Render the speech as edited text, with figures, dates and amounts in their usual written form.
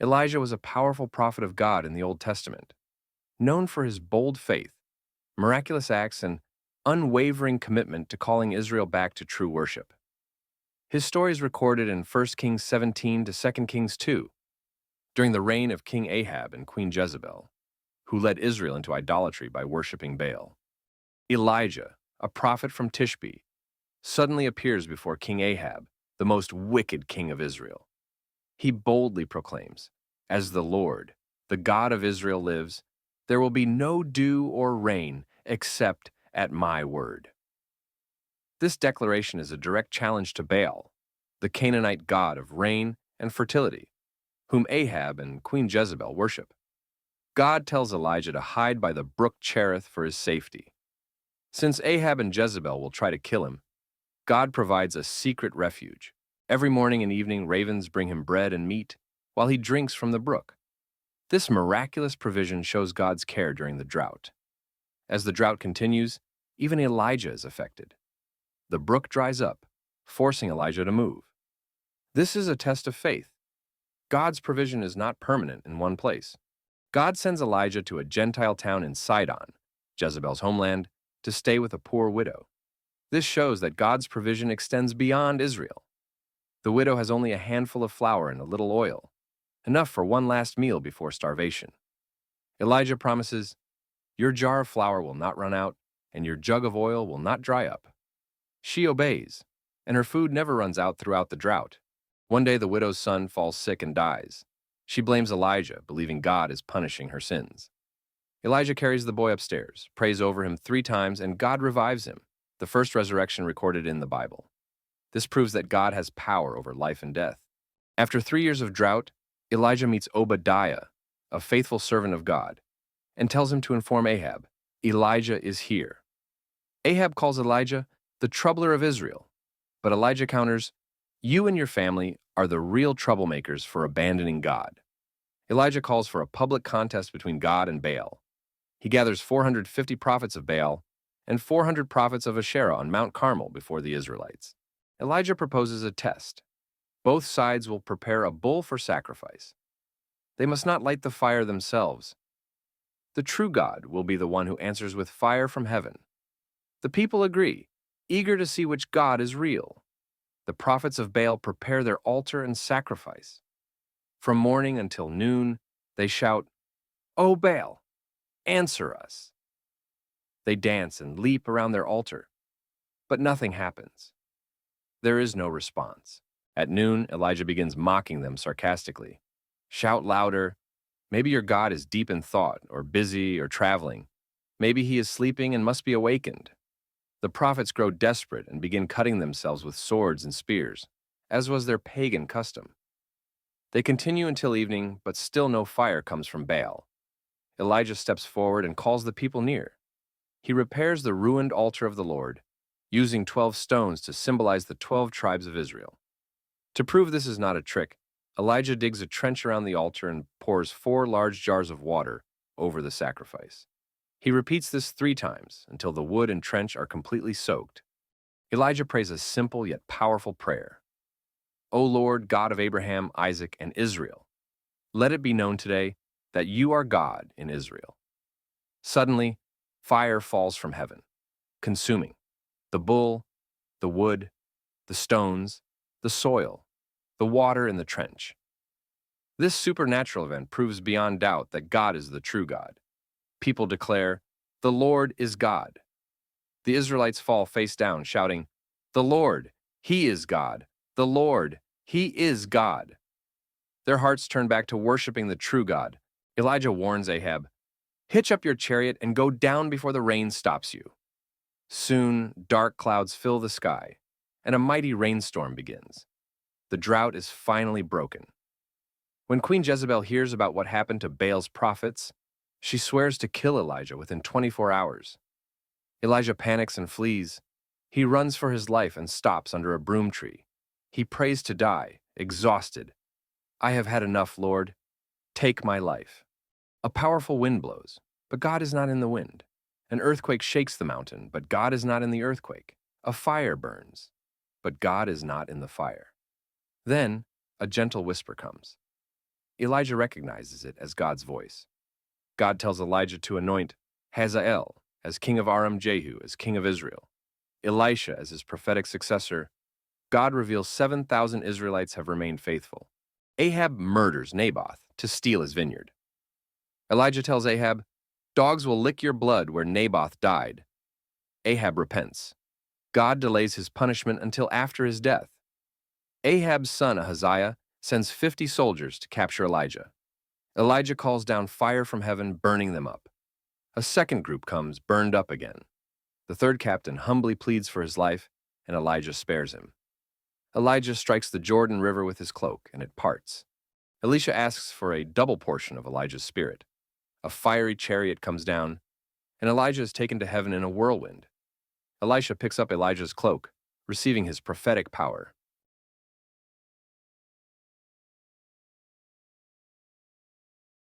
Elijah was a powerful prophet of God in the Old Testament, known for his bold faith, miraculous acts, and unwavering commitment to calling Israel back to true worship. His story is recorded in 1 Kings 17 to 2 Kings 2, during the reign of King Ahab and Queen Jezebel, who led Israel into idolatry by worshiping Baal. Elijah, a prophet from Tishbe, suddenly appears before King Ahab, the most wicked king of Israel. He boldly proclaims, "As the Lord, the God of Israel lives, there will be no dew or rain except at my word." This declaration is a direct challenge to Baal, the Canaanite god of rain and fertility, whom Ahab and Queen Jezebel worship. God tells Elijah to hide by the brook Cherith for his safety. Since Ahab and Jezebel will try to kill him, God provides a secret refuge. Every morning and evening, ravens bring him bread and meat while he drinks from the brook. This miraculous provision shows God's care during the drought. As the drought continues, even Elijah is affected. The brook dries up, forcing Elijah to move. This is a test of faith. God's provision is not permanent in one place. God sends Elijah to a Gentile town in Sidon, Jezebel's homeland, to stay with a poor widow. This shows that God's provision extends beyond Israel. The widow has only a handful of flour and a little oil, enough for one last meal before starvation. Elijah promises, "Your jar of flour will not run out, and your jug of oil will not dry up." She obeys, and her food never runs out throughout the drought. One day, the widow's son falls sick and dies. She blames Elijah, believing God is punishing her sins. Elijah carries the boy upstairs, prays over him 3 times, and God revives him, the first resurrection recorded in the Bible. This proves that God has power over life and death. After 3 years of drought, Elijah meets Obadiah, a faithful servant of God, and tells him to inform Ahab, "Elijah is here." Ahab calls Elijah the troubler of Israel, but Elijah counters, "You and your family are the real troublemakers for abandoning God." Elijah calls for a public contest between God and Baal. He gathers 450 prophets of Baal and 400 prophets of Asherah on Mount Carmel before the Israelites. Elijah proposes a test. Both sides will prepare a bull for sacrifice. They must not light the fire themselves. The true God will be the one who answers with fire from heaven. The people agree, eager to see which God is real. The prophets of Baal prepare their altar and sacrifice. From morning until noon, they shout, "O Baal, answer us." They dance and leap around their altar, but nothing happens. There is no response. At noon, Elijah begins mocking them sarcastically. "Shout louder. Maybe your God is deep in thought, or busy, or traveling. Maybe he is sleeping and must be awakened." The prophets grow desperate and begin cutting themselves with swords and spears, as was their pagan custom. They continue until evening, but still no fire comes from Baal. Elijah steps forward and calls the people near. He repairs the ruined altar of the Lord, using 12 stones to symbolize the 12 tribes of Israel. To prove this is not a trick, Elijah digs a trench around the altar and pours 4 large jars of water over the sacrifice. He repeats this 3 times until the wood and trench are completely soaked. Elijah prays a simple yet powerful prayer. "O Lord, God of Abraham, Isaac, and Israel, let it be known today that you are God in Israel." Suddenly, fire falls from heaven, consuming the bull, the wood, the stones, the soil, the water in the trench. This supernatural event proves beyond doubt that God is the true God. People declare, "The Lord is God." The Israelites fall face down, shouting, "The Lord, He is God! The Lord, He is God!" Their hearts turn back to worshiping the true God. Elijah warns Ahab, "Hitch up your chariot and go down before the rain stops you." Soon, dark clouds fill the sky, and a mighty rainstorm begins. The drought is finally broken. When Queen Jezebel hears about what happened to Baal's prophets, she swears to kill Elijah within 24 hours. Elijah panics and flees. He runs for his life and stops under a broom tree. He prays to die, exhausted. "I have had enough, Lord. Take my life." A powerful wind blows, but God is not in the wind. An earthquake shakes the mountain, but God is not in the earthquake. A fire burns, but God is not in the fire. Then, a gentle whisper comes. Elijah recognizes it as God's voice. God tells Elijah to anoint Hazael as king of Aram, Jehu as king of Israel, Elisha as his prophetic successor. God reveals 7,000 Israelites have remained faithful. Ahab murders Naboth to steal his vineyard. Elijah tells Ahab, "Dogs will lick your blood where Naboth died." Ahab repents. God delays his punishment until after his death. Ahab's son Ahaziah sends 50 soldiers to capture Elijah. Elijah calls down fire from heaven, burning them up. A second group comes, burned up again. The third captain humbly pleads for his life, and Elijah spares him. Elijah strikes the Jordan River with his cloak, and it parts. Elisha asks for a double portion of Elijah's spirit. A fiery chariot comes down, and Elijah is taken to heaven in a whirlwind. Elisha picks up Elijah's cloak, receiving his prophetic power.